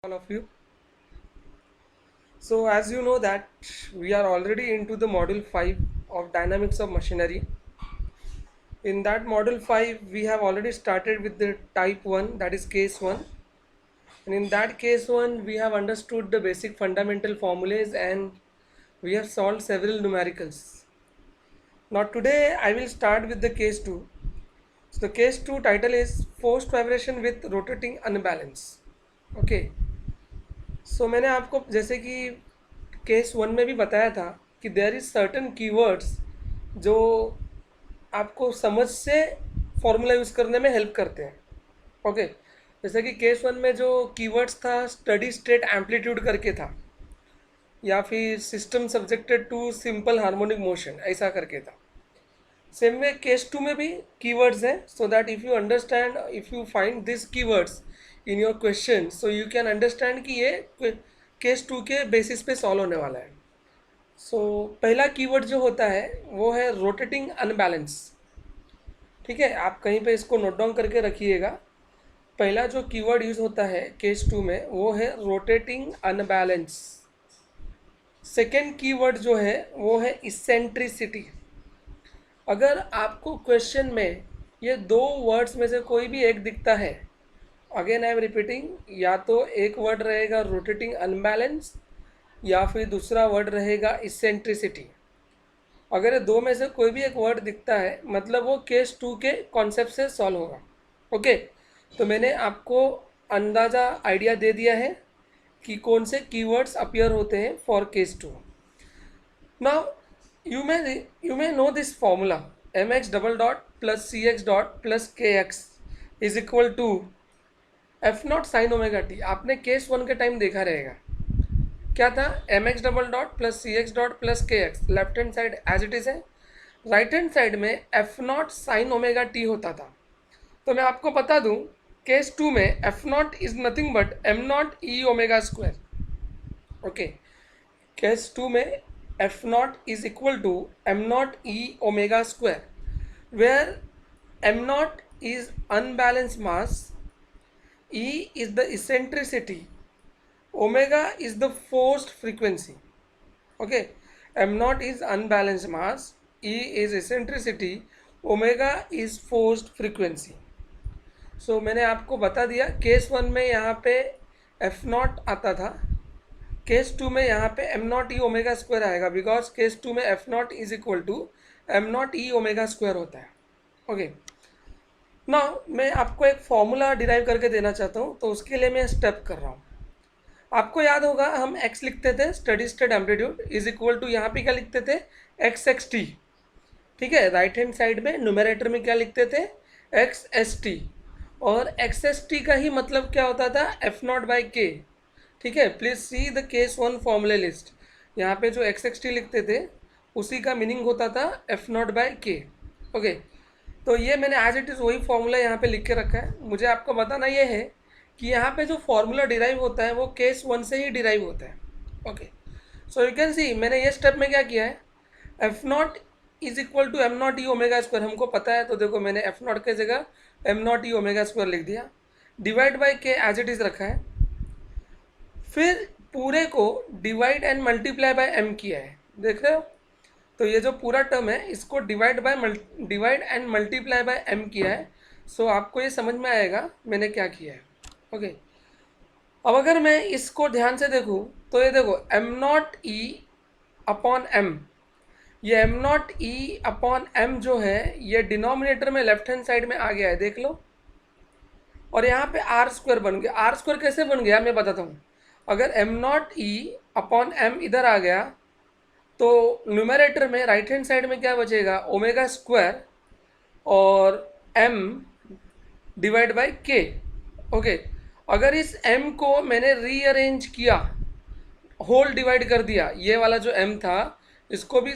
all of you. So as you know that we are already into the module 5 of dynamics of machinery. In that module 5 we have already started with the type 1, that is case 1, and in that case 1 we have understood the basic fundamental formulas and we have solved several numericals. Now today I will start with the case 2. So the case 2 title is forced vibration with rotating unbalance. Okay. सो मैंने आपको जैसे कि case 1 में भी बताया था कि there is certain keywords जो आपको समझ से फॉर्मूला यूज़ करने में हेल्प करते हैं। ओके, जैसे कि केस 1 में जो कीवर्ड्स था स्टडी स्टेट एम्पलीट्यूड करके था, या फिर system subjected to simple harmonic motion ऐसा करके था। सेम वे केस 2 में भी कीवर्ड्स हैं, so that if you understand, if you find this keywords in your question, so you can understand कि ये केस 2 के बेसिस पे सॉल्व होने वाला है। सो पहला कीवर्ड जो होता है वो है रोटेटिंग अनबैलेंस। ठीक है, आप कहीं पे इसको नोट डाउन करके रखिएगा। पहला जो कीवर्ड यूज़ होता है केस 2 में वो है रोटेटिंग अनबैलेंस। सेकेंड कीवर्ड जो है वो है इसेंट्रिसिटी। अगर आपको क्वेश्चन में ये दो वर्ड्स में से कोई भी एक दिखता है, अगेन आई एम रिपीटिंग, या तो एक वर्ड रहेगा रोटेटिंग अनबैलेंस या फिर दूसरा वर्ड रहेगा इसेंट्रिसिटी। अगर ये दो में से कोई भी एक वर्ड दिखता है मतलब वो केस 2 के कॉन्सेप्ट से सॉल्व होगा। ओके, तो मैंने आपको अंदाज़ा आइडिया दे दिया है कि कौन से कीवर्ड्स अपीयर होते हैं for case 2। Now you may know this formula mx double dot plus cx dot plus kx is equal to F naught sine omega T. आपने केस 1 के टाइम देखा रहेगा क्या था, M X double dot plus C X dot plus K X, left hand side as it is है, right hand side में F naught sine omega T होता था। तो मैं आपको बता दूं केस 2 में F naught is nothing but M naught E omega square. Okay, case 2 में F naught is equal to M naught E omega square, where M naught is unbalance mass, E is the eccentricity, omega is the forced frequency. Okay, m naught is unbalanced mass, E is eccentricity, omega is forced frequency. So मैंने आपको बता दिया case 1 में यहाँ पे F not आता था, case 2 में यहाँ पे M naught E omega square आएगा, बिकॉज केस 2 में F naught is equal to M naught E omega square होता है। ओके, ना मैं आपको एक फॉर्मूला डिराइव करके देना चाहता हूँ, तो उसके लिए मैं स्टेप कर रहा हूँ। आपको याद होगा हम x लिखते थे steady state amplitude is equal to, यहाँ पे क्या लिखते थे, एक्स एक्स टी। ठीक है, राइट हैंड साइड में न्यूमरेटर में क्या लिखते थे, एक्स एस टी, और एक्स एस टी का ही मतलब क्या होता था, एफ नॉट बाई के। ठीक है, प्लीज सी द केस 1 फॉर्मूले लिस्ट। यहाँ पे जो एक्स एक्स टी लिखते थे उसी का मीनिंग होता था एफ नॉट बाई के। ओके, तो ये मैंने एज इट इज़ वही फॉर्मूला यहाँ पे लिख के रखा है। मुझे आपको बताना ये है कि यहाँ पे जो फॉर्मूला डिराइव होता है वो केस 1 से ही डिराइव होता है। Okay, so you can see मैंने ये स्टेप में क्या किया है, F naught is equal to M naught E omega square हमको पता है, तो देखो मैंने एफ नॉट के जगह M naught E omega square लिख दिया, divide by K as it is रखा है, फिर पूरे को divide and multiply by M किया है। देख रहे हो, तो ये जो पूरा टर्म है इसको divide and multiply by M किया है। सो आपको ये समझ में आएगा मैंने क्या किया है। ओके, अब अगर मैं इसको ध्यान से देखूँ तो ये देखो M naught E upon M, ये M naught E upon M जो है ये डिनोमिनेटर में लेफ्ट हैंड साइड में आ गया है, देख लो, और यहाँ पे आर स्क्वायर बन गया। आर स्क्वायर कैसे बन गया मैं बताता हूँ। अगर M naught E upon M इधर आ गया तो न्यूमरेटर में राइट हैंड साइड में क्या बचेगा, ओमेगा स्क्वायर और m divide by k। Okay, अगर इस m को मैंने रीअरेंज किया, होल डिवाइड कर दिया, ये वाला जो m था इसको भी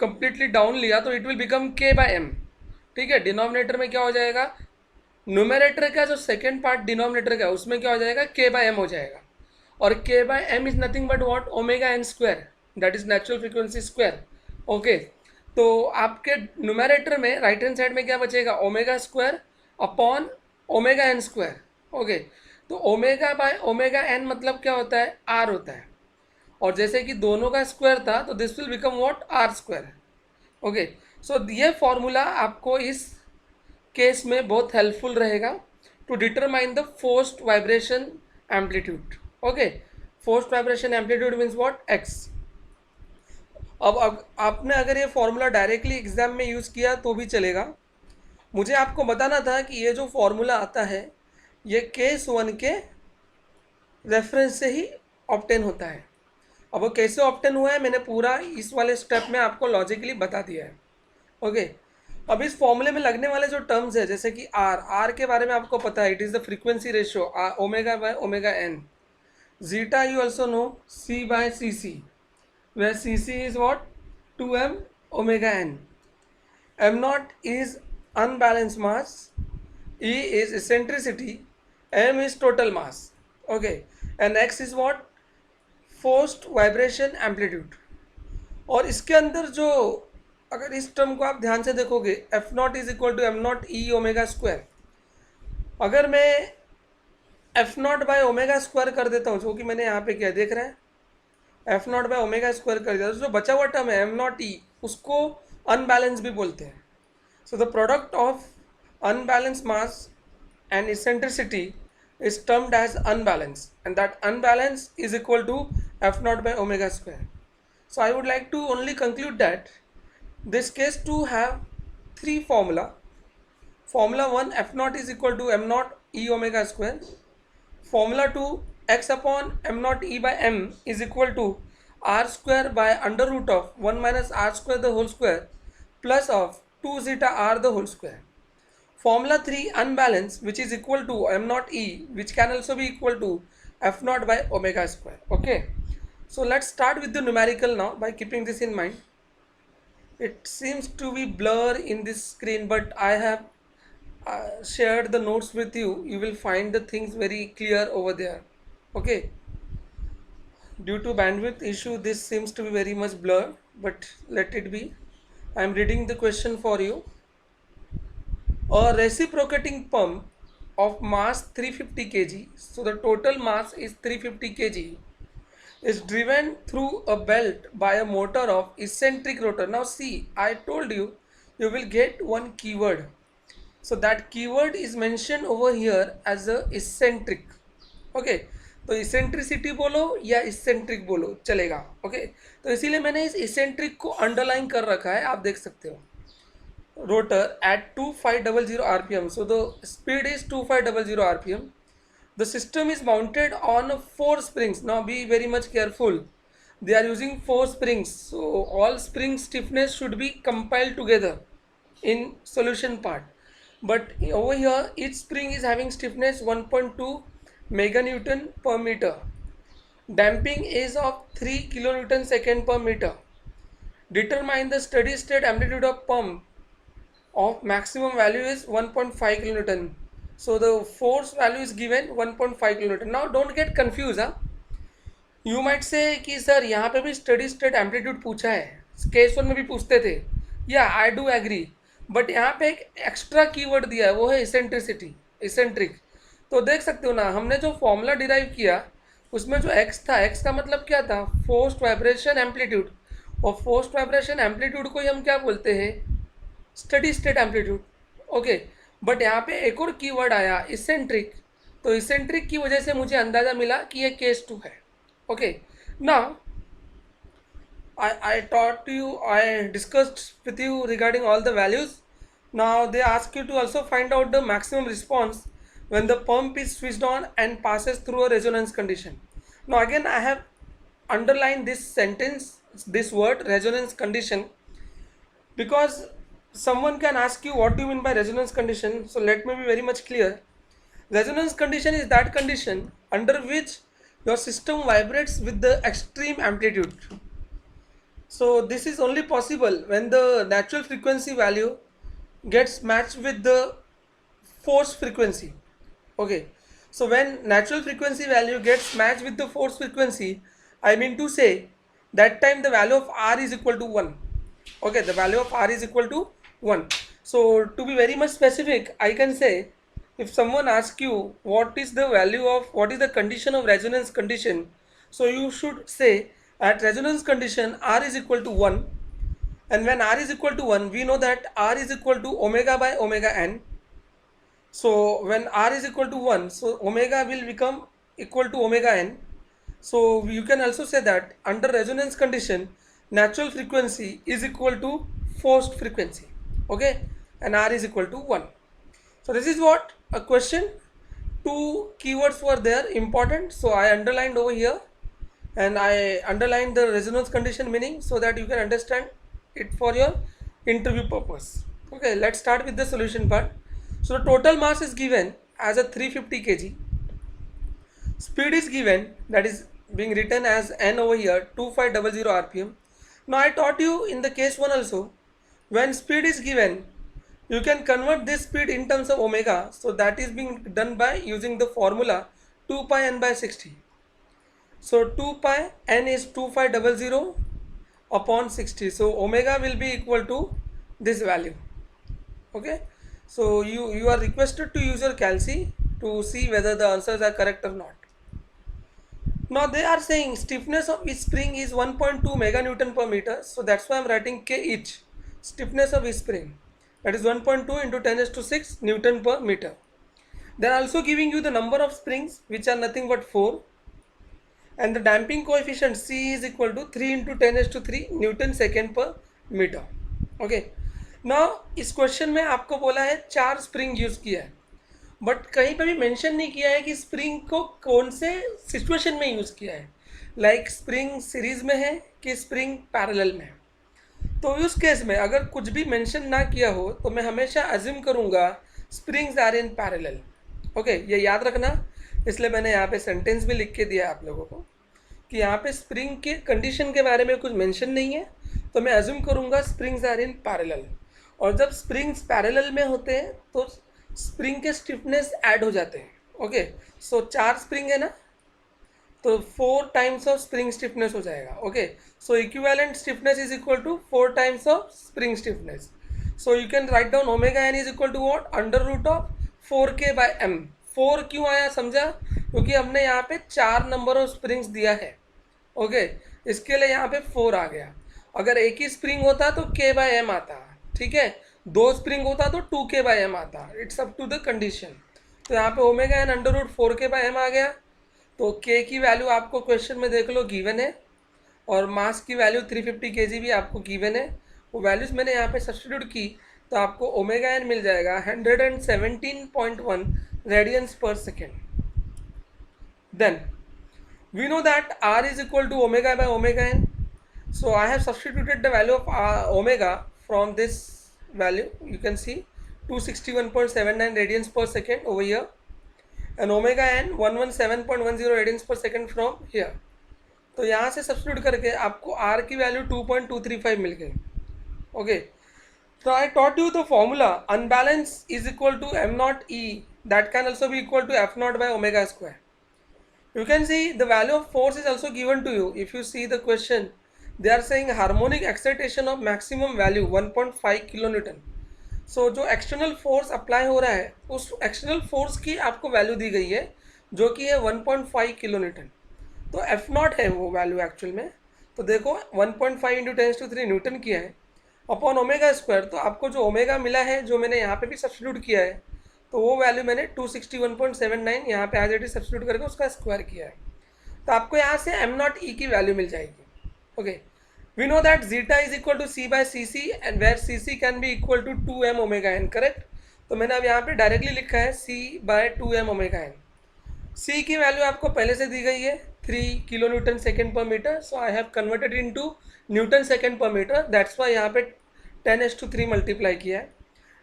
कंप्लीटली डाउन लिया, तो it will become k by m। ठीक है, डिनोमिनेटर में क्या हो जाएगा, न्यूमरेटर का जो सेकेंड पार्ट डिनोमिनेटर का उसमें क्या हो जाएगा, k बाय m हो जाएगा, और k by m is nothing but what, omega N square, that is natural frequency square. Okay, तो आपके न्यूमरेटर में राइट हैंड साइड में क्या बचेगा, omega square upon omega N square. Okay, तो ओमेगा बाय ओमेगा एन मतलब क्या होता है, आर होता है, और जैसे कि दोनों का स्क्वायर था तो this will become what, R square. Okay, so ये फॉर्मूला आपको इस केस में बहुत हेल्पफुल रहेगा to determine the forced vibration amplitude. Okay, forced vibration amplitude means what, X. अब आपने अगर ये फॉर्मूला डायरेक्टली एग्जाम में यूज़ किया तो भी चलेगा, मुझे आपको बताना था कि ये जो फॉर्मूला आता है ये केस वन के रेफरेंस से ही ऑब्टेन होता है। अब वो कैसे ऑब्टेन हुआ है मैंने पूरा इस वाले स्टेप में आपको लॉजिकली बता दिया है। ओके, अब इस फॉर्मूले में लगने वाले जो टर्म्स है जैसे कि आर, आर के बारे में आपको पता है, it is the frequency ratio omega by omega N. Zeta you also know, C by C C, where Cc is what, 2m omega n. M naught is unbalanced mass, E is eccentricity, M is total mass. Okay, and x is what, forced vibration amplitude. और इसके अंदर जो, अगर इस term को आप ध्यान से देखोगे, F naught is equal to M naught E omega square. अगर मैं F naught by omega square कर देता हूँ, जो कि मैंने यहाँ पे किया, देख रहे हैं, F naught by omega square कर दिया, तो जो बचा हुआ टर्म है एम नॉट ई, उसको अनबैलेंस भी बोलते हैं। So the product of unbalance mass and eccentricity is termed as unbalance, and that unbalance is equal to F naught by omega square. So I would like to only conclude that this case 2 have three formula. Formula 1, f naught is equal to m naught e omega square. Formula 2, x upon m naught e by m is equal to r square by under root of 1 minus r square the whole square plus of 2 zeta r the whole square. Formula 3, unbalance, which is equal to m naught e, which can also be equal to f naught by omega square. Okay, so let's start with the numerical now by keeping this in mind. It seems to be blur in this screen, but I have shared the notes with you. You will find the things very clear over there. Okay, due to bandwidth issue this seems to be very much blur, but let it be. I am reading the question for you. A reciprocating pump of mass 350 kg, so the total mass is 350 kg, is driven through a belt by a motor of eccentric rotor. Now see, I told you, you will get one keyword. So that keyword is mentioned over here as a eccentric. Okay, तो eccentricity बोलो या eccentric बोलो चलेगा. Okay, तो इसीलिए मैंने इस eccentric को अंडरलाइन कर रखा है, आप देख सकते हो. Rotor at 2500 rpm, so the speed is 2500 rpm. The system is mounted on 4 springs. Now be very much careful, they are using 4 springs, so all spring stiffness should be compiled together in solution part. But over here each spring is having stiffness 1.2 meganewton per meter. Damping is of 3 kilonewton second per meter. Determine the steady state amplitude of pump of maximum value is 1.5 kilonewton. So the force value is given 1.5 kilonewton. Now don't get confused. You might say कि sir यहाँ पे भी steady state amplitude पूछा है, case one में भी पूछते थे. Yeah, I do agree. But यहाँ पे एक एक्स्ट्रा कीवर्ड दिया है, वो है इसेंट्रिसिटी, इसेंट्रिक. तो देख सकते हो ना, हमने जो फॉर्मूला डिराइव किया उसमें जो x था, x का मतलब क्या था, फोर्स्ड वाइब्रेशन एम्पलीट्यूड. और फोर्स्ड वाइब्रेशन एम्पलीट्यूड को ही हम क्या बोलते हैं, study state amplitude. Okay, but यहाँ पे एक और कीवर्ड आया इसेंट्रिक, तो इसेंट्रिक की वजह से मुझे अंदाज़ा मिला कि ये केस 2 है. Okay, now I taught you, I discussed with you regarding all the values. Now they ask you to also find out the maximum response when the pump is switched on and passes through a resonance condition. Now again I have underlined this sentence, this word resonance condition, because someone can ask you what do you mean by resonance condition. So let me be very much clear. Resonance condition is that condition under which your system vibrates with the extreme amplitude. So this is only possible when the natural frequency value gets matched with the force frequency. Okay, so when natural frequency value gets matched with the force frequency, I mean to say that time the value of R is equal to 1. Okay, the value of R is equal to 1. So to be very much specific, I can say if someone asks you what is the value of, what is the condition of resonance condition, so you should say at resonance condition R is equal to 1, and when R is equal to 1 we know that R is equal to omega by omega n. So when R is equal to 1, so omega will become equal to omega n. So you can also say that under resonance condition natural frequency is equal to forced frequency, okay, and R is equal to 1. So this is what a question. Two keywords were there important, so I underlined over here, and I underlined the resonance condition meaning so that you can understand it for your interview purpose. Okay, let's start with the solution part. So the total mass is given as a 350 kg. Speed is given, that is being written as n over here, 2500 rpm. Now I taught you in the case 1 also, when speed is given you can convert this speed in terms of omega, so that is being done by using the formula 2 pi n by 60. So 2 pi n is 2500 upon 60, so omega will be equal to this value. Okay, so you are requested to use your calci to see whether the answers are correct or not. Now they are saying stiffness of each spring is 1.2 meganewton per meter, so that's why I'm writing K each, stiffness of each spring, that is 1.2 into 10 to 6 Newton per meter. They are also giving you the number of springs, which are nothing but 4, and the damping coefficient C is equal to 3 into 10 to 3 Newton second per meter. Okay, now इस question में आपको बोला है 4 spring use किया है, but कहीं पे भी मेंशन नहीं किया है कि स्प्रिंग को कौन से सिचुएशन में यूज़ किया है, लाइक स्प्रिंग सीरीज में है कि स्प्रिंग पैरेलल में है. तो उस केस में अगर कुछ भी मेंशन ना किया हो तो मैं हमेशा अज्यूम करूँगा springs are in parallel. Okay, ये याद रखना, इसलिए मैंने यहाँ पे सेंटेंस भी लिख के दिया आप लोगों को कि यहाँ पे स्प्रिंग के कंडीशन के बारे में कुछ मेंशन नहीं है, तो मैं अज्यूम करूँगा स्प्रिंग्स आर इन पैरेलल. और जब स्प्रिंग्स पैरेलल में होते हैं तो स्प्रिंग के स्टिफनेस ऐड हो जाते हैं. ओके, सो 4 स्प्रिंग है ना, तो 4 टाइम्स ऑफ स्प्रिंग स्टिफनेस हो जाएगा. Okay, so equivalent stiffness is equal to 4 times of spring stiffness. So you can write down omega N is equal to what, under root of 4k by m. 4 क्यों आया समझा, क्योंकि हमने यहाँ पे 4 number of springs दिया है. Okay, इसके लिए यहाँ पे 4 आ गया. अगर एक ही स्प्रिंग होता तो k बाय m आता, ठीक है, 2 स्प्रिंग होता तो 2k बाय m आता. It's up to the condition. तो यहाँ पे omega N under root 4k by m आ गया. तो k की वैल्यू आपको क्वेश्चन में देख लो गिवन है, और मास की वैल्यू 350 kg भी आपको गिवन है. वो वैल्यूज़ मैंने यहाँ पे सब्स्टिट्यूट की तो आपको ओमेगा एन मिल जाएगा 117.1 radians per second. Then we know that r is equal to omega by omega n. So I have substituted the value of omega from this value. You can see 261.79 radians per second over here, and omega n 117.10 radians per second from here. तो यहाँ से substitute करके आपको r की value 2.235 मिल गई. Okay, so I taught you the formula unbalance is equal to m naught e, that can also be equal to f naught by omega square. You can see the value of force is also given to you. If you see the question, they are saying harmonic excitation of maximum value 1.5 kilonewton. So जो external force apply हो रहा है उस external force की आपको value दी गई है जो कि है 1.5 किलोन्यूटन. तो एफ नॉट है वो वैल्यू एक्चुअल में. तो देखो 1.5 इंटू 10⁻³ न्यूटन किया है अपॉन ओमेगा स्क्वायर. तो आपको जो ओमेगा मिला है जो मैंने यहाँ पे भी सब्स्टिट्यूट किया है, तो वो वैल्यू मैंने 261.79 यहाँ पे एज इट इज सब्स्टिट्यूट करके उसका स्क्वायर किया है. तो आपको यहाँ से एम नॉट ई की वैल्यू मिल जाएगी. Okay, we know that zeta is equal to C by C C, and where C C can be equal to 2m omega N. Correct, तो मैंने अब यहाँ पे डायरेक्टली लिखा है c by 2m omega N. c की value आपको पहले से दी गई है 3 kilo newton second per metre. So I have converted into newton second per metre. That's why यहाँ पे 10⁻³ मल्टीप्लाई किया है,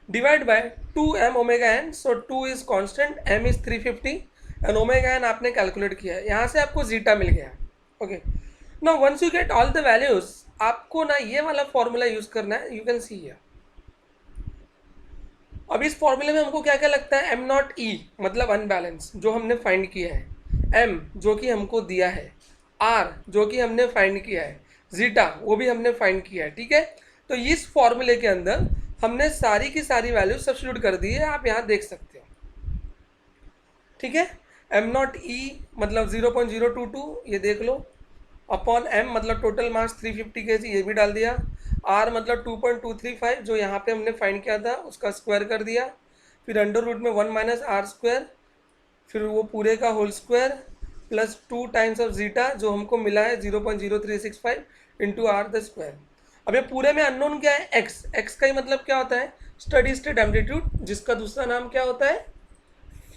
divide by 2m omega N. So 2 is constant, m is 350 and omega N आपने कैलकुलेट किया है. यहाँ से आपको जीटा मिल गया. Okay, now once you get all the values, आपको ना ये वाला फॉर्मूला यूज करना है. You can see here. अब इस फॉर्मूले में हमको क्या क्या लगता है, एम नॉट ई मतलब अनबैलेंस जो हमने फाइंड किया है, एम जो कि हमको दिया है, आर जो कि हमने फाइंड किया है, जीटा वो भी हमने फाइंड किया है. ठीक है, तो इस फॉर्मूले के अंदर हमने सारी की सारी वैल्यू सब्स्टिट्यूट कर दी है. आप यहाँ देख सकते हो. ठीक है। एम नॉट ई मतलब 0.022 ये देख लो, अपॉन एम मतलब टोटल मास 350 kg ये भी डाल दिया, आर मतलब 2.235 जो यहाँ पे हमने फाइंड किया था उसका स्क्वायर कर दिया, फिर अंडर रूट में 1 माइनस आर स्क्वायर, फिर वो पूरे का whole square plus 2 times of zeta जो हमको मिला है 0.0365 इंटू आर द स्क्वायर। अब ये पूरे में अननोन क्या है, एक्स। एक्स का ही मतलब क्या होता है, स्टडी स्टेट एम्पलीट्यूड, जिसका दूसरा नाम क्या होता है,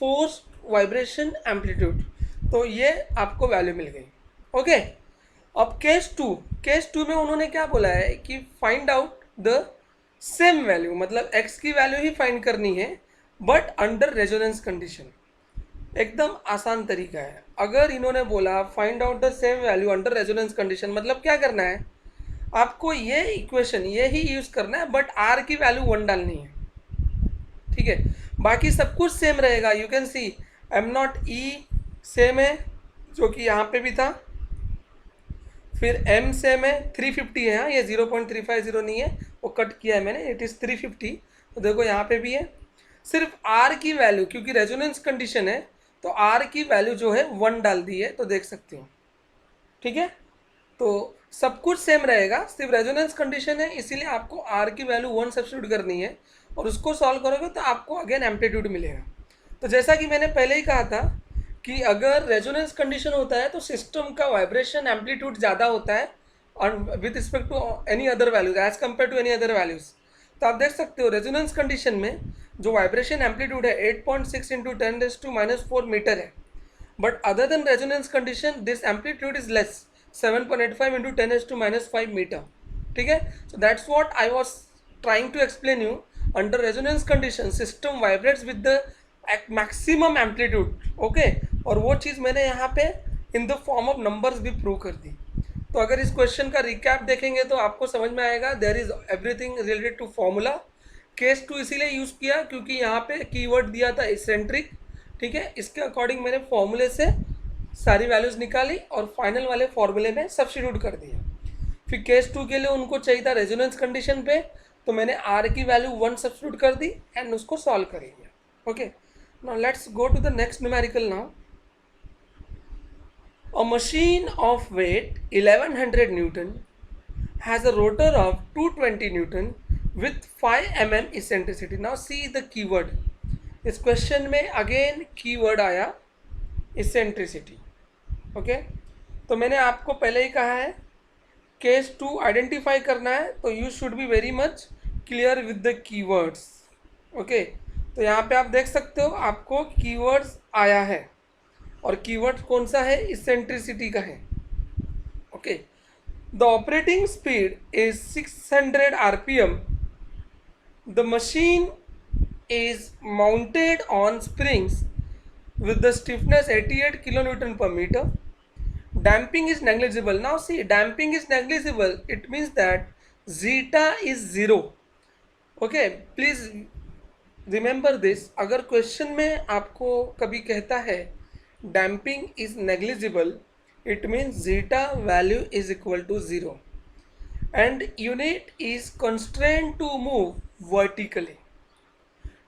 फोर्स वाइब्रेशन एम्पलीट्यूड। तो ये आपको वैल्यू मिल गई। ओके। अब केस टू में उन्होंने क्या बोला है कि find out the same value, मतलब एक्स की वैल्यू ही फाइंड करनी है बट अंडर रेजोनेंस कंडीशन। एकदम आसान तरीका है। अगर इन्होंने बोला find out the same value under resonance condition, मतलब क्या करना है, आपको ये इक्वेशन ये ही यूज करना है बट आर की वैल्यू 1 डालनी है। ठीक है, बाकी सब कुछ सेम रहेगा। You can see M naught E same है जो कि यहाँ पे भी था, फिर एम सेम है, 350 है, हाँ ये 0.350 नहीं है, वो कट किया है मैंने, इट इज़ 350। तो देखो यहाँ पे भी है, सिर्फ आर की वैल्यू क्योंकि रेजोनेंस कंडीशन है तो आर की वैल्यू जो है 1 डाल दी है, तो देख सकते हो। ठीक है, तो सब कुछ सेम रहेगा, सिर्फ रेजोनेंस कंडीशन है इसीलिए आपको आर की वैल्यू 1 सब्स्टिट्यूट करनी है और उसको सॉल्व करोगे तो आपको अगेन एम्पलीट्यूड मिलेगा। तो जैसा कि मैंने पहले ही कहा था कि अगर रेजोनेंस कंडीशन होता है तो सिस्टम का वाइब्रेशन एम्पलीट्यूड ज़्यादा होता है और with respect to any other values as compare to any other values. तो आप देख सकते हो रेजोनेंस कंडीशन में जो वाइब्रेशन एम्पलीट्यूड है 8.6 इंटू 10⁻⁴ मीटर है, but other than resonance condition this amplitude is less, 7.85 into 10⁻⁵ meter. ठीक है, so that's what I was trying to explain you. Under resonance condition system vibrates with the maximum amplitude. Okay, और वो चीज़ मैंने यहाँ पे in the form of numbers भी prove कर दी। तो अगर इस क्वेश्चन का रिकैप देखेंगे तो आपको समझ में आएगा there is everything related to formula. Case two इसीलिए यूज़ किया क्योंकि यहाँ पे कीवर्ड दिया था इसेंट्रिक। ठीक है, इसके अकॉर्डिंग मैंने फॉर्मूले से सारी वैल्यूज़ निकाली और फाइनल वाले फॉर्मूले में सब्स्टिट्यूट कर दिया। फिर केस टू के लिए उनको चाहिए था रेजोनेंस कंडीशन पे, तो मैंने आर की वैल्यू 1 सब्स्टिट्यूट कर दी एंड उसको सॉल्व कर दिया। Okay, now let's go to the next numerical now. A machine of weight 1100 Newton has a rotor of 220 Newton with 5 mm eccentricity. Now see the keyword. इस question में again keyword आया eccentricity. Okay, तो मैंने आपको पहले ही कहा है case to identify करना है तो you should be very much clear with the keywords. Okay, तो यहाँ पे आप देख सकते हो आपको कीवर्ड्स आया है और कीवर्ड कौन सा है, इसेंट्रिसिटी का है। Okay, the operating speed is 600 RPM, the machine is mounted on springs with the stiffness 88 kilonewton per meter, damping is negligible. Now see, damping is negligible, it means that zeta is 0. Okay, please remember this. अगर question में आपको कभी कहता है damping is negligible, it means zeta value is equal to 0 and unit is constrained to move vertically.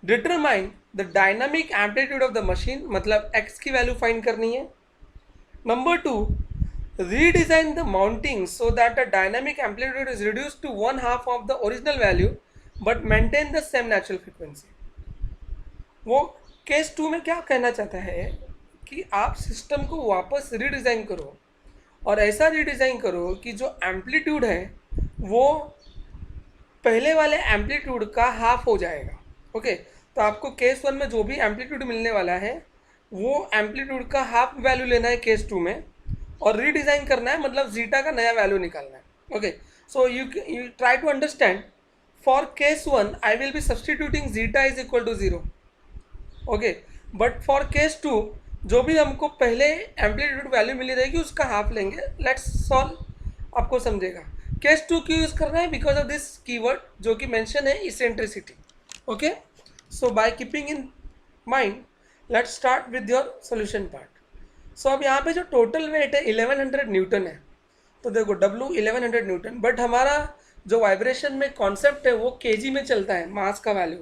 Determine the dynamic amplitude of the machine, मतलब x की value find करनी है। Number 2, redesign the mounting so that the dynamic amplitude is reduced to 1/2 of the original value but maintain the same natural frequency. वो case 2 में क्या कहना चाहता है कि आप सिस्टम को वापस रीडिज़ाइन करो और ऐसा रीडिज़ाइन करो कि जो एम्पलीट्यूड है वो पहले वाले एम्पलीट्यूड का हाफ हो जाएगा। ओके, तो आपको केस 1 में जो भी एम्पलीट्यूड मिलने वाला है वो एम्पलीट्यूड का हाफ वैल्यू लेना है केस 2 में और रीडिज़ाइन करना है, मतलब जीटा का नया वैल्यू निकालना है। Okay, so you try to understand. For case 1 I will be substituting zeta is equal to 0। Okay, but for case 2 जो भी हमको पहले एम्पलीट्यूड वैल्यू मिली रहेगी उसका हाफ लेंगे। लेट्स सॉल्व, आपको समझेगा। केस 2 क्यों यूज़ करना है, बिकॉज ऑफ दिस कीवर्ड जो कि मेंशन है eccentricity. Okay, so by keeping in mind let's start with your solution part. so अब यहाँ पे जो टोटल वेट है 1100 न्यूटन है, तो देखो W 1100 न्यूटन, बट हमारा जो वाइब्रेशन में कॉन्सेप्ट है वो केजी में चलता है, मास का वैल्यू।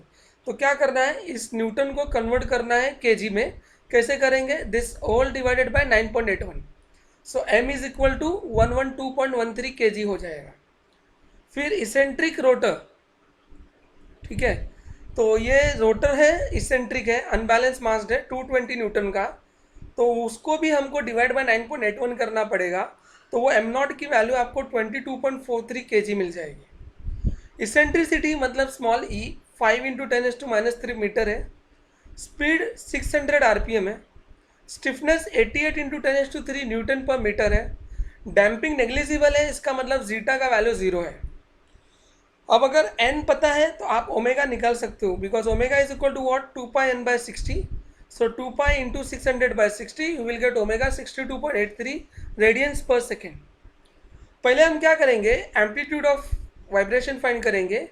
तो क्या करना है, इस न्यूटन को कन्वर्ट करना है केजी में कैसे करेंगे? This whole divided by 9.81, so m is equal to 112.13 kg हो जाएगा। फिर इसेंट्रिक रोटर, ठीक है, तो ये रोटर है, इसेंट्रिक है, अनबैलेंस मास्ड है, 220 न्यूटन का, तो उसको भी हमको डिवाइड बाय 9.81 करना पड़ेगा, तो वो एम नॉट की वैल्यू आपको 22.43 kg मिल जाएगी। इसेंट्रिसिटी मतलब स्मॉल ई 5 × 10⁻³ मीटर है, स्पीड 600 आरपीएम है, स्टिफनेस 88 × 10⁻³ न्यूटन पर मीटर है, डैम्पिंग नेग्लिजिबल है, इसका मतलब जीटा का वैल्यू 0 है। अब अगर n पता है तो आप ओमेगा निकाल सकते हो, because omega is equal to what, 2πn/60, so 2π × 600/60 you will get omega 62.83 radians per second. पहले हम क्या करेंगे, एम्पलीट्यूड ऑफ वाइब्रेशन फाइंड करेंगे,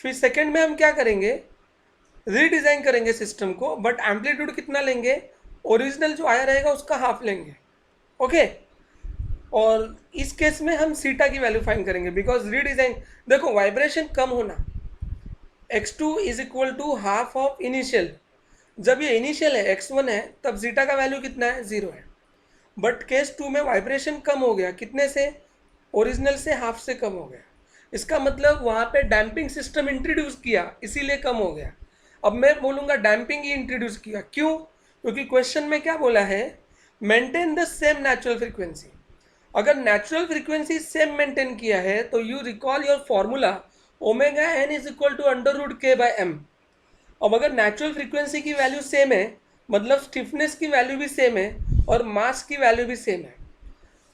फिर सेकेंड में हम क्या करेंगे, रीडिज़ाइन करेंगे सिस्टम को, बट एम्पलीट्यूड कितना लेंगे, ओरिजिनल जो आया रहेगा उसका हाफ लेंगे, ओके। और इस केस में हम सीटा की वैल्यू फाइंड करेंगे, बिकॉज रीडिज़ाइन, देखो वाइब्रेशन कम होना, x2 is equal to half of initial, जब ये इनिशियल है x1 है तब जीटा का वैल्यू कितना है, 0 है, बट केस 2 में वाइब्रेशन कम हो गया, कितने से, ओरिजिनल से हाफ से कम हो गया, इसका मतलब वहाँ पे डैम्पिंग सिस्टम इंट्रोड्यूस किया इसीलिए कम हो गया। अब मैं बोलूँगा डैम्पिंग ही इंट्रोड्यूस किया, क्यों, क्योंकि क्वेश्चन में क्या बोला है, maintain the same natural frequency. अगर नेचुरल फ्रीक्वेंसी सेम मेंटेन किया है तो you recall your formula omega N is equal to √k/m। अब अगर नेचुरल फ्रीक्वेंसी की वैल्यू सेम है मतलब स्टिफनेस की वैल्यू भी सेम है और मास की वैल्यू भी सेम है,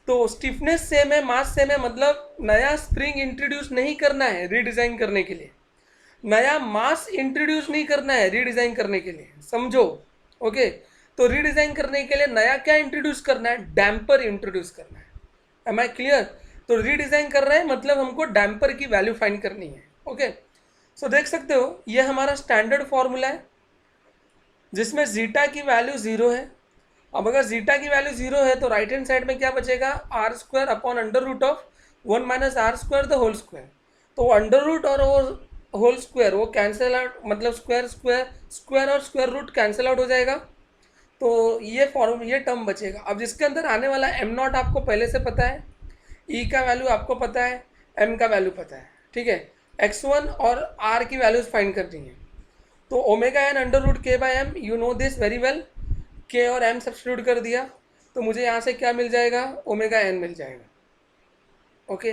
तो स्टिफनेस सेम है, मास सेम है, मतलब नया स्प्रिंग इंट्रोड्यूस नहीं करना है रीडिज़ाइन करने के लिए, नया मास इंट्रोड्यूस नहीं करना है रीडिज़ाइन करने के लिए, समझो, ओके। तो रीडिज़ाइन करने के लिए नया क्या इंट्रोड्यूस करना है, डैम्पर इंट्रोड्यूस करना है, एम आई क्लियर। तो रीडिज़ाइन कर रहे हैं मतलब हमको डैम्पर की वैल्यू फाइंड करनी है, ओके। सो देख सकते हो ये हमारा स्टैंडर्ड फॉर्मूला है जिसमें जीटा की वैल्यू 0 है। अब अगर जीटा की वैल्यू 0 है तो राइट हैंड साइड में क्या बचेगा, r² upon √1 - r² the whole square, तो अंडर रूट और वो होल स्क्वायर वो कैंसिल आउट, मतलब स्क्वायर स्क्वायर स्क्वायर और स्क्वायर रूट कैंसिल आउट हो जाएगा, तो ये टर्म बचेगा। अब जिसके अंदर आने वाला एम नॉट आपको पहले से पता है, ई का वैल्यू आपको पता है, एम का वैल्यू पता है, ठीक है, x1 और r की वैल्यूज फाइंड करनी है, तो omega N √k/m, you know this very well, k और m सब्स्टिट्यूट कर दिया तो मुझे यहाँ से क्या मिल जाएगा, ओमेगा एन मिल जाएगा, okay.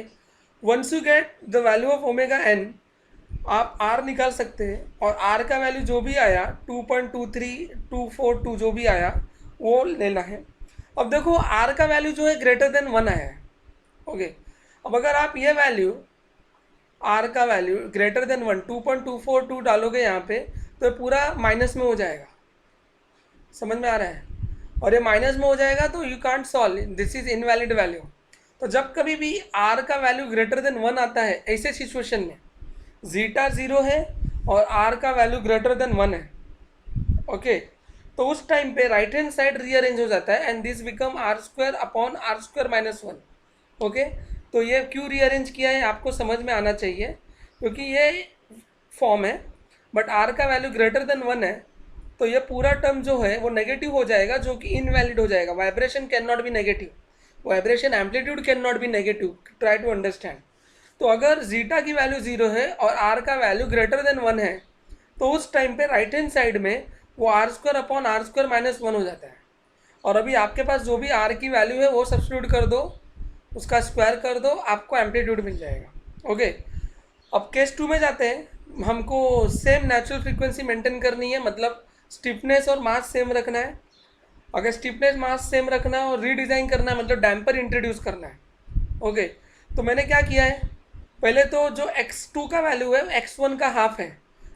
Once you get the value of omega N आप r निकाल सकते हैं, और r का वैल्यू जो भी आया 2.23242 जो भी आया वो लेना है। अब देखो r का वैल्यू जो है ग्रेटर देन 1 आया है, ओके। अब अगर आप ये वैल्यू r का वैल्यू ग्रेटर देन 1 2.242 डालोगे यहाँ पे तो पूरा माइनस में हो जाएगा, समझ में आ रहा है, और ये माइनस में हो जाएगा तो you can't solve, this is invalid value. तो जब कभी भी r का वैल्यू ग्रेटर देन 1 आता है ऐसे सिचुएशन में जीटा 0 है और r का वैल्यू ग्रेटर देन 1 है, ओके, तो उस टाइम पे राइट हैंड साइड रीअरेंज हो जाता है and this become r² upon r² - 1, okay. तो ये क्यों रीअरेंज किया है आपको समझ में आना चाहिए, क्योंकि ये फॉर्म है बट r का वैल्यू ग्रेटर देन 1 है, तो ये पूरा टर्म जो है वो नेगेटिव हो जाएगा, जो कि इनवैलिड हो जाएगा। Vibration can not be negative, vibration amplitude can not be negative, try to understand. तो अगर जीटा की वैल्यू 0 है और r का वैल्यू ग्रेटर देन 1 है तो उस टाइम पे राइट हैंड साइड में वो r² अपॉन r² - 1 हो जाता है, और अभी आपके पास जो भी r की वैल्यू है वो सब्स्टिट्यूट कर दो, उसका स्क्वायर कर दो, आपको एम्पलीट्यूड मिल जाएगा, ओके। अब केस 2 में जाते हैं, हमको सेम नेचुरल फ्रीक्वेंसी मेंटेन करनी है, मतलब स्टिफनेस और मास सेम रखना है। अगर स्टिफनेस मास सेम रखना है और रीडिज़ाइन करना है मतलब डैम्पर इंट्रोड्यूस करना है, ओके। तो मैंने क्या किया है, पहले तो जो x2 का वैल्यू है x1 का हाफ है,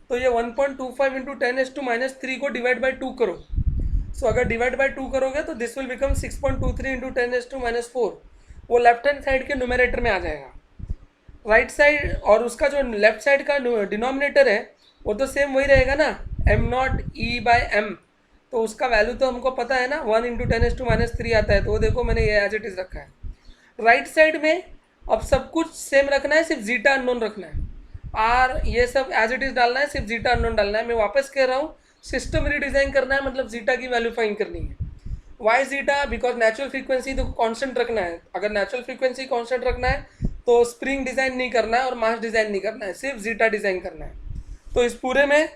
तो ये 1.25 × 10⁻³ को डिवाइड बाई 2 करो, सो अगर डिवाइड बाई 2 करोगे तो दिस विल बिकम 6.23 × 10⁻⁴, वो लेफ्ट हैंड साइड के न्यूमरेटर में आ जाएगा, राइट साइड, और उसका जो लेफ्ट साइड का डिनोमिनेटर है वो तो सेम वही रहेगा ना, m0 e/m, तो उसका वैल्यू तो हमको पता है ना, 1 × 10⁻³ आता है, तो वो देखो मैंने ये एज इट इज़ रखा है। राइट साइड में अब सब कुछ सेम रखना है, सिर्फ जीटा अननोन रखना है, आर ये सब एज इट इज़ डालना है, सिर्फ जीटा अननोन डालना है। मैं वापस कह रहा हूँ सिस्टम रीडिज़ाइन करना है मतलब जीटा की वैल्यू फाइंड करनी है। Why zeta? Because natural frequency तो कांस्टेंट रखना है। अगर नेचुरल फ्रीक्वेंसी कांस्टेंट रखना है तो स्प्रिंग डिज़ाइन नहीं करना है और मास डिज़ाइन नहीं करना है, सिर्फ जीटा डिज़ाइन करना है। तो इस पूरे में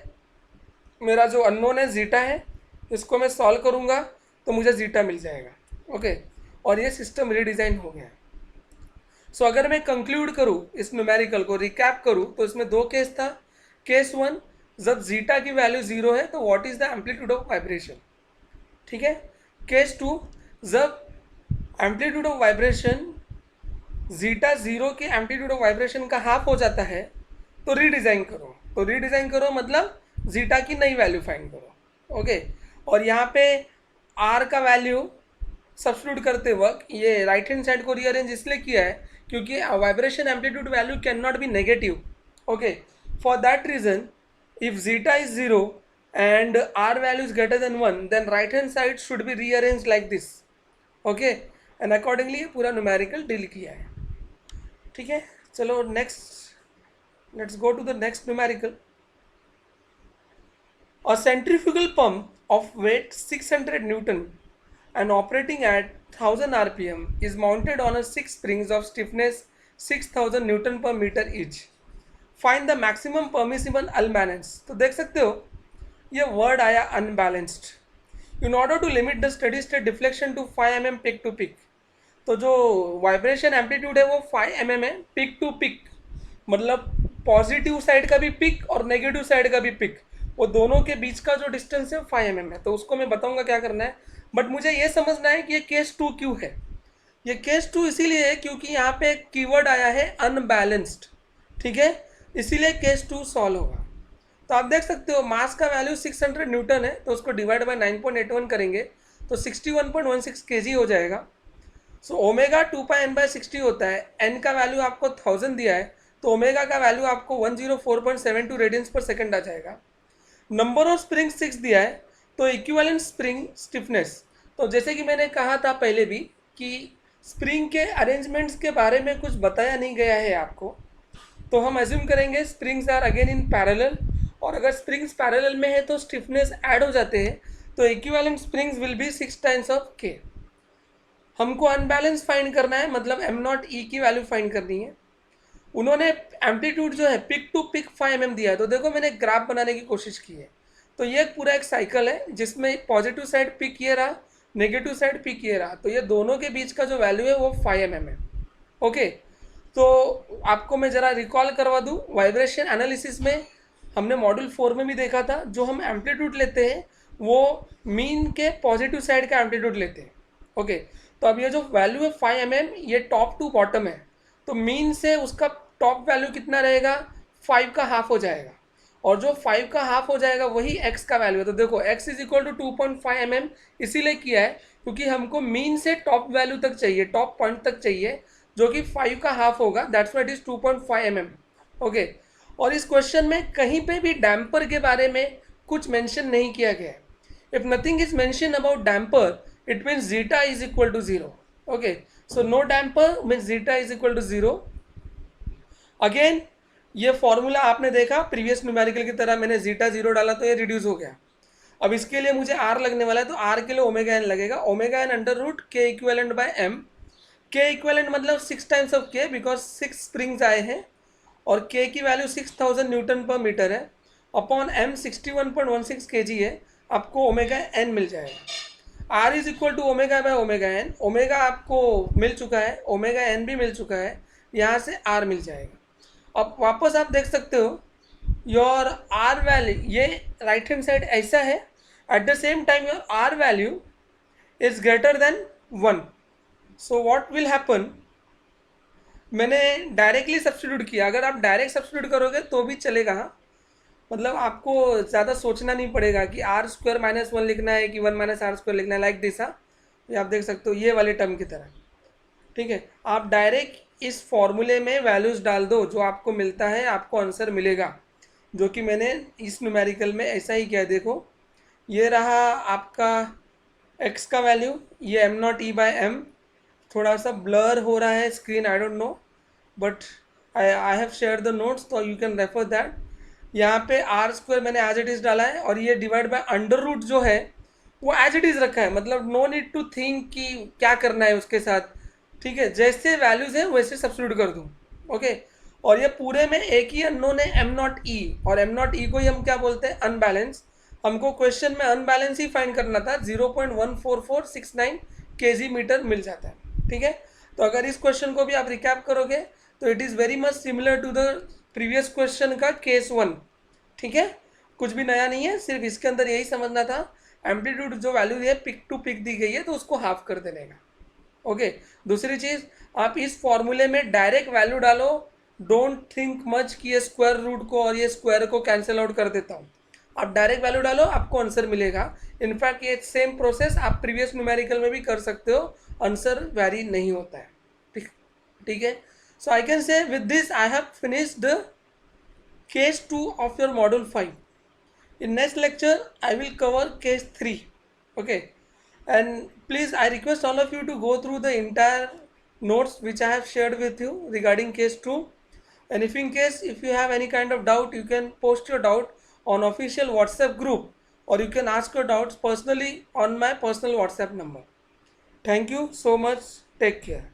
मेरा जो अननोन है जीटा है, इसको मैं सॉल्व करूँगा तो मुझे जीटा मिल जाएगा। ओके, और ये सिस्टम रीडिज़ाइन हो गया। सो अगर मैं कंक्लूड करूँ इस न्यूमेरिकल को, रिकैप करूँ, तो इसमें दो केस था। केस वन, जब जीटा की वैल्यू जीरो है तो what is the amplitude of vibration, ठीक है। केस टू, जब amplitude of vibration zeta zero के एम्पलीट्यूड ऑफ वाइब्रेशन का हाफ हो जाता है तो रीडिज़ाइन करो। तो रीडिज़ाइन करो मतलब जीटा की नई वैल्यू फाइंड करो। ओके, और यहाँ पे आर का वैल्यू सब्स्टिट्यूट करते वक्त ये राइट हैंड साइड को रीअरेंज इसलिए किया है क्योंकि vibration amplitude value can not be negative. Okay, for that reason if zeta is zero and R value is greater than one, then right hand side should be rearrange like this. Okay, and accordingly ये पूरा numerical deal किया है। ठीक है, चलो next, let's go to the next numerical. A centrifugal pump of weight 600 Newton and operating at 1000 rpm is mounted on a 6 springs of stiffness 6000 Newton per meter each. Find the maximum permissible unbalance. तो देख सकते हो ये word आया unbalanced. In order to limit the steady state deflection to 5 mm peak to peak. तो जो vibration amplitude है वो 5 mm है पिक टू पिक, मतलब पॉजिटिव साइड का भी पिक और नेगेटिव साइड का भी पिक, वो दोनों के बीच का जो डिस्टेंस है 5 mm है। तो उसको मैं बताऊंगा क्या करना है, बट मुझे ये समझना है कि ये केस टू क्यों है। ये केस टू इसीलिए है क्योंकि यहाँ पे एक कीवर्ड आया है अनबैलेंस्ड, ठीक है, इसीलिए केस टू सॉल्व होगा। तो आप देख सकते हो मास का वैल्यू 600 न्यूटन है, तो उसको डिवाइड बाय 9.81 करेंगे तो 61.16 kg हो जाएगा। सो ओमेगा 2πn/60 होता है, एन का वैल्यू आपको 1000 दिया है तो ओमेगा का वैल्यू आपको 104.72 रेडियंस पर सेकंड आ जाएगा। नंबर ऑफ स्प्रिंग 6 दिया है तो इक्विवेलेंट स्प्रिंग स्टिफनेस, तो जैसे कि मैंने कहा था पहले भी कि स्प्रिंग के अरेंजमेंट्स के बारे में कुछ बताया नहीं गया है आपको, तो हम एज्यूम करेंगे springs are again in parallel, और अगर स्प्रिंग्स पैरेलल में है तो स्टिफनेस ऐड हो जाते हैं, तो equivalent springs will be 6 times of के। हमको अनबैलेंस फाइंड करना है, मतलब एम नॉट ई की वैल्यू फाइंड करनी है। उन्होंने एम्पलीट्यूड जो है पिक टू पिक 5 mm दिया है, तो देखो मैंने ग्राफ बनाने की कोशिश की है। तो ये पूरा एक साइकिल है जिसमें पॉजिटिव साइड पिक ये रहा, नेगेटिव साइड पिक ये रहा, तो ये दोनों के बीच का जो वैल्यू है वो 5 mm है। ओके, तो आपको मैं ज़रा रिकॉल करवा दूँ, वाइब्रेशन एनालिसिस में हमने मॉड्यूल 4 में भी देखा था, जो हम एम्पलीट्यूड लेते हैं वो मीन के पॉजिटिव साइड का एम्पलीट्यूड लेते हैं। ओके, तो अब ये जो वैल्यू है 5 mm, ये टॉप टू बॉटम है, तो मीन से उसका टॉप वैल्यू कितना रहेगा, 5 का हाफ हो जाएगा, और जो 5 का हाफ हो जाएगा वही x का वैल्यू है। तो देखो x is equal to 2.5 mm इसीलिए किया है क्योंकि हमको मीन से टॉप वैल्यू तक चाहिए, टॉप पॉइंट तक चाहिए, जो कि 5 का हाफ होगा, that's what is 2.5 mm। Okay, और इस क्वेश्चन में कहीं पे भी डैम्पर के बारे में कुछ मेंशन नहीं किया गया है। If nothing is mention about damper it means zeta is equal to 0। Okay, so no damper means zeta is equal to 0। Again ये फॉर्मूला आपने देखा प्रीवियस न्यूमेरिकल की तरह, मैंने जीटा 0 डाला तो ये रिड्यूस हो गया। अब इसके लिए मुझे आर लगने वाला है, तो आर के लिए ओमेगा एन लगेगा, omega N under root K equivalent by M. K equivalent मतलब 6 times of K, because 6 springs आए हैं और के की वैल्यू 6000 न्यूटन पर मीटर है, अपॉन एम 61.16 kg है, आपको ओमेगा एन मिल जाएगा। R is equal to omega by omega N, omega आपको मिल चुका है, ओमेगा एन भी मिल चुका है, यहाँ से आर मिल जाएगा। अब वापस आप देख सकते हो योर आर वैल्यू, ये राइट हैंड साइड ऐसा है, at the same time your R value is greater than 1। So what will happen, मैंने डायरेक्टली सब्स्टिट्यूट किया, अगर आप डायरेक्ट सब्स्टिट्यूट करोगे तो भी चलेगा, हाँ, मतलब आपको ज़्यादा सोचना नहीं पड़ेगा कि आर स्क्वायर माइनस 1 लिखना है कि 1 माइनस आर स्क्वायर लिखना है, लाइक दिस। हाँ, ये आप देख सकते हो ये वाले टर्म की तरह, ठीक है। आप डायरेक्ट इस फॉर्मूले में वैल्यूज़ डाल दो, जो आपको मिलता है आपको आंसर मिलेगा, जो कि मैंने इस न्यूमेरिकल में ऐसा ही किया। देखो ये रहा आपका x का वैल्यू, ये M naught E by M, थोड़ा सा ब्लर हो रहा है screen, I don't know, but I have share the notes तो यू कैन रेफर दैट। यहाँ पे आर स्क्वायर मैंने एज इट इज़ डाला है, और ये डिवाइड बाय अंडर रूट जो है वो एज इट इज़ रखा है, मतलब नो नीड टू थिंक कि क्या करना है उसके साथ। ठीक है, जैसे वैल्यूज़ है वैसे सब्स्टिट्यूट कर दूँ। ओके, और ये पूरे में एक ही अननोन है एम नॉट ई, और एम नॉट ई को ही हम क्या बोलते हैं, अनबैलेंस। हमको क्वेश्चन में अनबैलेंस ही फाइंड करना था, 0.14469 केजी मीटर मिल जाता है। ठीक है, तो अगर इस क्वेश्चन को भी आप रिकैप करोगे तो it is very much similar to the previous question का केस 1। ठीक है, कुछ भी नया नहीं है, सिर्फ इसके अंदर यही समझना था, एम्पलीट्यूड जो वैल्यू है पिक टू पिक दी गई है तो उसको हाफ कर देने का। ओके, दूसरी चीज़, आप इस फॉर्मूले में डायरेक्ट वैल्यू डालो, डोंट थिंक मच कि ये स्क्वायर रूट को और ये स्क्वायर को कैंसिल आउट कर देता हूँ। आप डायरेक्ट वैल्यू डालो, आपको आंसर मिलेगा। इनफैक्ट ये सेम प्रोसेस आप प्रीवियस न्यूमेरिकल में भी कर सकते हो, आंसर वेरी नहीं होता है। ठीक, ठीक है। So I can say with this I have finished the case 2 of your module 5. In next lecture I will cover case 3. Okay, and please I request all of you to go through the entire notes which I have shared with you regarding case 2, and if in case if you have any kind of doubt you can post your doubt on official WhatsApp group, or you can ask your doubts personally on my personal WhatsApp number. Thank you so much, take care.